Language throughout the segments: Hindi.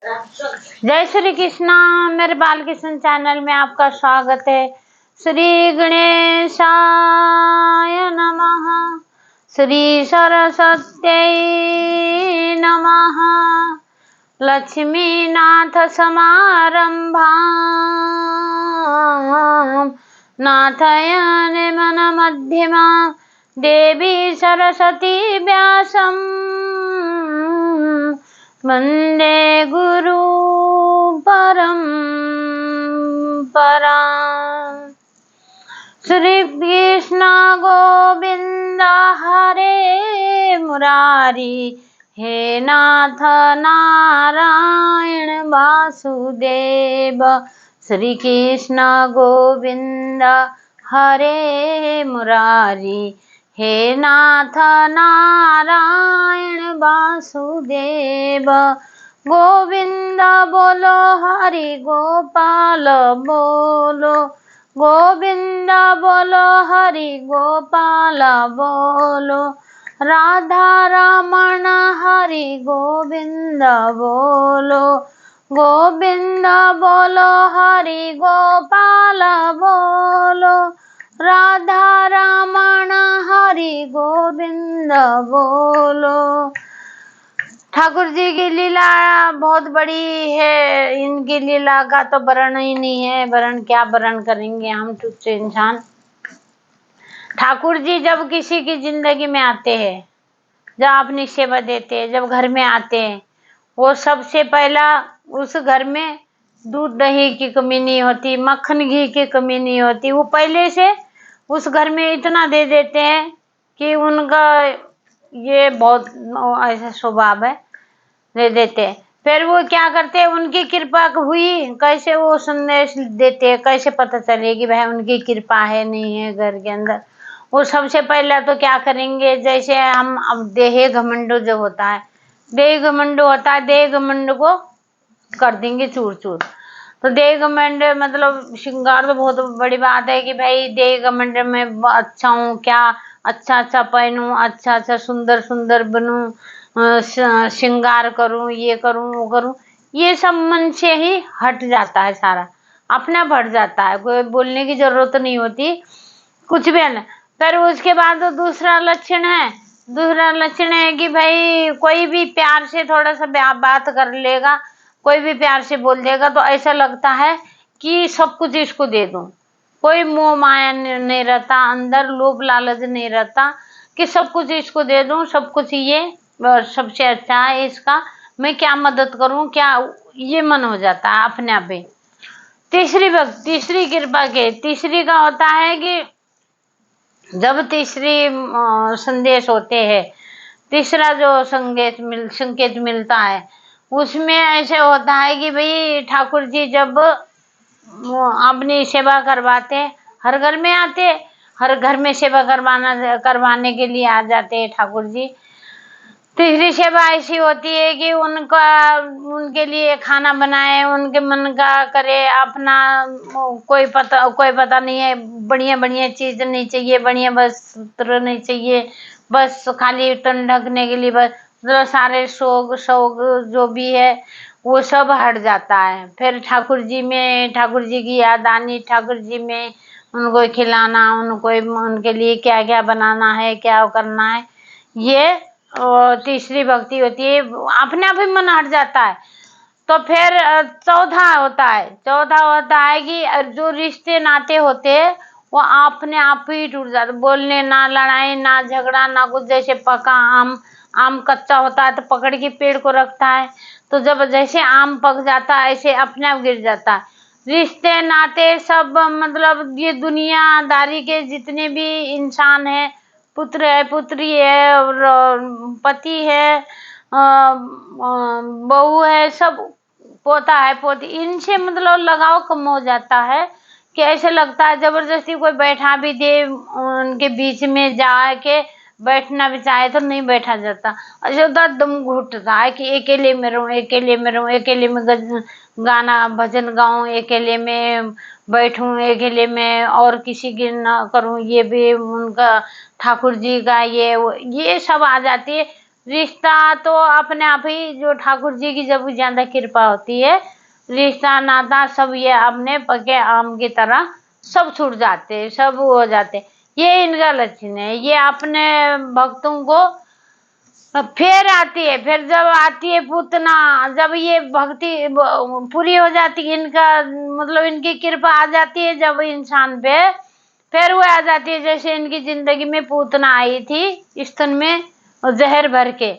जय श्री कृष्णा। मेरे बालकृष्ण चैनल में आपका स्वागत है। श्री गणेशाय नमः। श्री सरस्वत्यै नमः। लक्ष्मीनाथ समारंभां नाथयान मध्यमा देवी सरस्वती व्यासं वन्दे गुरु परम्पराम्। श्री कृष्ण गोविंद हरे मुरारी, हे नाथ नारायण वासुदेव। श्री कृष्ण गोविंद हरे मुरारी, हे नाथ नारायण वासुदेव। गोविंद बोलो हरि गोपाल बोलो, गोविंद बोलो हरि गोपाल बोलो। राधा रमण हरि गोविंद बोलो, गोविंद बोलो हरि गोपाल बोलो। राधा रमण हरि गोविंद बोलो। ठाकुर जी की लीला बहुत बड़ी है। इनकी लीला का तो वर्णन ही नहीं है। वर्णन क्या वर्णन करेंगे हम तुच्छ इंसान। ठाकुर जी जब किसी की जिंदगी में आते हैं, जब अपनी सेवा देते हैं, जब घर में आते हैं, वो सबसे पहला उस घर में दूध दही की कमी नहीं होती, मक्खन घी की कमी नहीं होती। वो पहले से उस घर में इतना दे देते हैं कि उनका ये बहुत ऐसा स्वभाव है, दे देते हैं। फिर वो क्या करते हैं, उनकी कृपा हुई कैसे वो संदेश देते हैं, कैसे पता चले कि भाई उनकी कृपा है नहीं है घर के अंदर। वो सबसे पहले तो क्या करेंगे, जैसे हम अब देह घमंड जो होता है, देह घमंड होता है, देह घमंड को कर देंगे चूर चूर। तो देह घमंड मतलब श्रृंगार तो बहुत बड़ी बात है कि भाई देह घमंड में अच्छा हूँ, क्या अच्छा अच्छा पहनूं, अच्छा अच्छा सुंदर सुंदर बनूं, श्रृंगार करूं, ये करूं वो करूं। ये सब मन से ही हट जाता है, सारा अपना हट जाता है, कोई बोलने की जरूरत नहीं होती कुछ भी है। फिर उसके बाद दूसरा लक्षण है, दूसरा लक्षण है कि भाई कोई भी प्यार से थोड़ा सा बात कर लेगा, कोई भी प्यार से बोल देगा तो ऐसा लगता है कि सब कुछ इसको दे दूं। कोई मोह माया नहीं रहता अंदर, लोभ लालच नहीं रहता कि सब कुछ इसको दे दूं, सब कुछ ये सबसे अच्छा है इसका, मैं क्या मदद करूं, क्या ये मन हो जाता है अपने आप ही। तीसरी तीसरी कृपा के तीसरी का होता है कि जब तीसरी संदेश होते हैं, तीसरा जो संकेत मिलता है, उसमें ऐसे होता है कि भाई ठाकुर जी जब अपनी सेवा करवाते, हर घर में आते, हर घर में सेवा करवाने के लिए आ जाते हैं ठाकुर जी। तीसरी सेवा ऐसी होती है कि उनके लिए खाना बनाए, उनके मन का करे, अपना कोई पता नहीं है, बढ़िया बढ़िया चीज नहीं चाहिए, बढ़िया वस्त्र नहीं चाहिए, बस खाली तन ढकने के लिए, बस मतलब सारे शौक जो भी है वो सब हट जाता है। फिर ठाकुर जी की याद आनी, ठाकुर जी में उनको खिलाना, उनके लिए क्या क्या बनाना है, क्या करना है, ये तीसरी भक्ति होती है। अपने आप ही मन हट जाता है। तो फिर चौथा होता है कि जो रिश्ते नाते होते हैं वो अपने आप ही टूट जाते, बोलने ना, लड़ाई ना, झगड़ा ना कुछ। जैसे पका आम कच्चा होता है तो पकड़ के पेड़ को रखता है, तो जब जैसे आम पक जाता है ऐसे अपने आप गिर जाता है। रिश्ते नाते सब मतलब ये दुनियादारी के जितने भी इंसान है, पुत्र है, पुत्री है, और पति है, बहू है, सब पोता है, पोती, इनसे मतलब लगाव कम हो जाता है कि ऐसे लगता है जबरदस्ती कोई बैठा भी दे, उनके बीच में जाके बैठना भी चाहे तो नहीं बैठा जाता। ऐसे होता दम घुटता है कि अकेले में रहूं, अकेले में रहूं, अकेले में गाना भजन गाऊं, अकेले में बैठूं, अकेले में और किसी की ना करूं। ये भी उनका ठाकुर जी का ये सब आ जाती है। रिश्ता तो अपने आप ही, जो ठाकुर जी की जब ज्यादा कृपा होती है, रिश्ता नाता सब ये अपने पके आम की तरह सब छूट जाते, सब हो जाते। ये इनका लक्षण है। ये अपने भक्तों को फिर आती है, फिर जब आती है पूतना, जब ये भक्ति पूरी हो जाती है, इनका मतलब इनकी कृपा आ जाती है जब इंसान पे, फिर वो आ जाती है। जैसे इनकी जिंदगी में पूतना आई थी स्तन में जहर भर के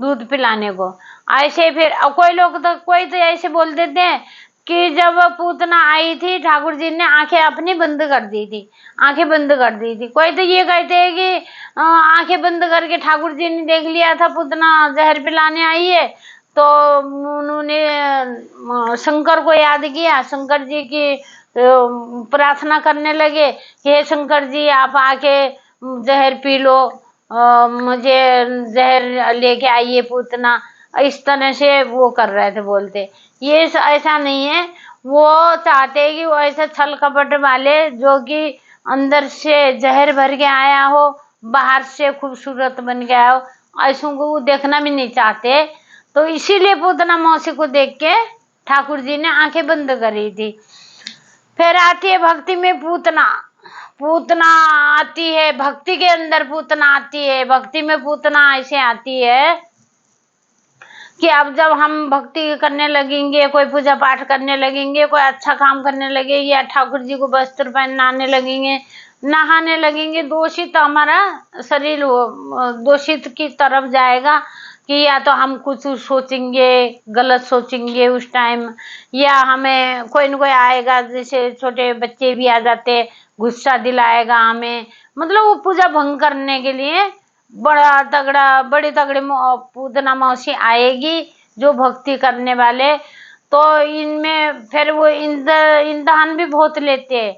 दूध पिलाने को, ऐसे फिर कोई तो ऐसे बोल देते हैं कि जब पूतना आई थी ठाकुर जी ने आंखें अपनी बंद कर दी थी, आंखें बंद कर दी थी। कोई तो ये कहते हैं कि आंखें बंद करके ठाकुर जी ने देख लिया था पूतना जहर पिलाने आई है, तो उन्होंने शंकर को याद किया, शंकर जी की प्रार्थना करने लगे कि हे शंकर जी आप आके जहर पी लो, मुझे जहर लेके आइए पूतना। इस तरह से वो कर रहे थे, बोलते। ये ऐसा नहीं है, वो चाहते हैं कि वो ऐसे छल कपट वाले जो कि अंदर से जहर भर के आया हो, बाहर से खूबसूरत बन के आया हो, ऐसों को वो देखना भी नहीं चाहते। तो इसीलिए पूतना मौसी को देख के ठाकुर जी ने आंखें बंद करी थी। फिर आती है भक्ति में पूतना, पूतना आती है भक्ति के अंदर, पूतना आती है भक्ति में। पूतना ऐसे आती है कि अब जब हम भक्ति करने लगेंगे, कोई पूजा पाठ करने लगेंगे, कोई अच्छा काम करने लगेंगे, या ठाकुर जी को वस्त्र पहनाने लगेंगे, नहाने लगेंगे, दूषित हमारा शरीर दूषित की तरफ जाएगा कि या तो हम कुछ सोचेंगे, गलत सोचेंगे उस टाइम, या हमें कोई न कोई आएगा, जैसे छोटे बच्चे भी आ जाते, गुस्सा दिलाएगा हमें, मतलब वो पूजा भंग करने के लिए बड़ा तगड़ा, बड़ी तगड़ी पूतना मौसी आएगी जो भक्ति करने वाले। तो इनमें फिर वो इम्तिहान भी बहुत लेते हैं,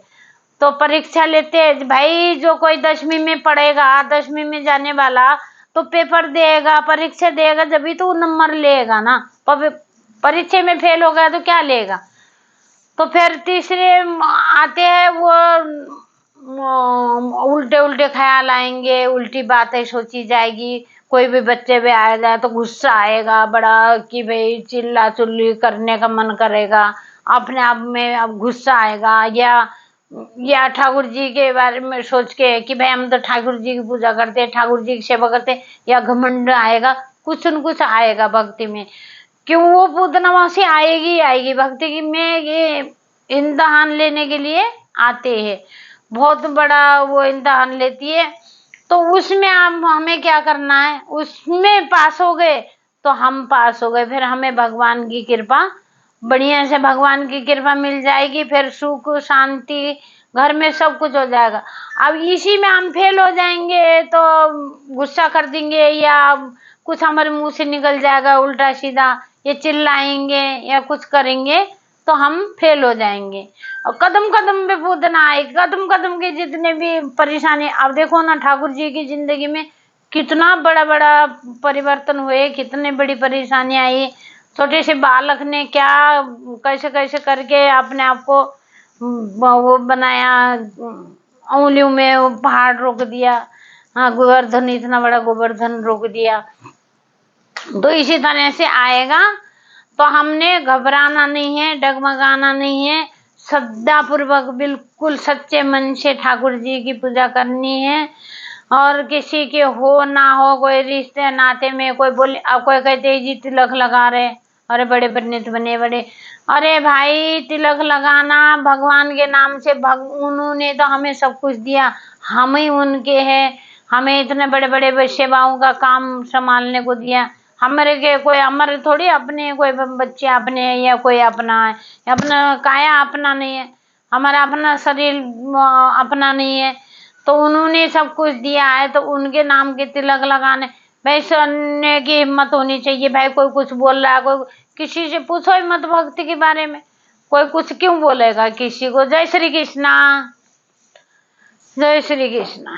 तो परीक्षा लेते हैं भाई। जो कोई 10वीं में पढ़ेगा, 10वीं में जाने वाला, तो पेपर देगा, परीक्षा देगा, जब भी तो नंबर लेगा ना। परीक्षा में फेल हो गया तो क्या लेगा। तो फिर तीसरे आते हैं, वो उल्टे उल्टे ख्याल आएंगे, उल्टी बातें सोची जाएगी। कोई भी बच्चे भी आएगा तो गुस्सा आएगा बड़ा कि भाई चिल्ला चिल्ली करने का मन करेगा, अपने आप में अब गुस्सा आएगा। या ठाकुर जी के बारे में सोच के कि भाई हम तो ठाकुर जी की पूजा करते हैं, ठाकुर जी की सेवा करते हैं, या घमंड आएगा, कुछ न कुछ आएगा भक्ति में। क्यों वो पूतना मौसी आएगी आएगी भक्ति में, ये इम्तिहान लेने के लिए आते हैं। बहुत बड़ा वो इम्तिहान लेती है। तो उसमें हमें क्या करना है, उसमें पास हो गए तो हम पास हो गए, फिर हमें भगवान की कृपा, बढ़िया से भगवान की कृपा मिल जाएगी, फिर सुख शांति घर में सब कुछ हो जाएगा। अब इसी में हम फेल हो जाएंगे तो गुस्सा कर देंगे, या कुछ हमारे मुंह से निकल जाएगा उल्टा सीधा, ये चिल्लाएंगे या कुछ करेंगे, तो हम फेल हो जाएंगे। और कदम कदम पे पूतना आए, कदम कदम के जितने भी परेशानी, अब देखो ना ठाकुर जी की जिंदगी में कितना बड़ा बड़ा परिवर्तन हुए, कितने बड़ी परेशानी आई। छोटे से बालक ने क्या कैसे कैसे करके अपने आप को वो बनाया, उंगलियों में वो पहाड़ रोक दिया, हाँ गोवर्धन, इतना बड़ा गोवर्धन रोक दिया। तो इसी तरह से आएगा, तो हमने घबराना नहीं है, डगमगाना नहीं है, श्रद्धापूर्वक बिल्कुल सच्चे मन से ठाकुर जी की पूजा करनी है। और किसी के हो ना हो, कोई रिश्ते नाते में कोई बोले, अब कोई कहते जी तिलक लगा रहे, अरे बड़े पंडित बने बड़े, अरे भाई तिलक लगाना भगवान के नाम से, उन्होंने तो हमें सब कुछ दिया, हम ही उनके हैं, हमें इतने बड़े बड़े सेवाओं का काम संभालने को दिया। हमारे के कोई हमारे थोड़ी अपने, कोई बच्चे अपने हैं या कोई अपना है, अपना काया अपना नहीं है, हमारा अपना शरीर अपना नहीं है। तो उन्होंने सब कुछ दिया है, तो उनके नाम के तिलक लगाने, भाई सुनने की हिम्मत होनी चाहिए। भाई कोई कुछ बोल रहा है, कोई किसी से पूछो ही मत भक्ति के बारे में, कोई कुछ क्यों बोलेगा किसी को। जय श्री कृष्णा, जय श्री कृष्णा।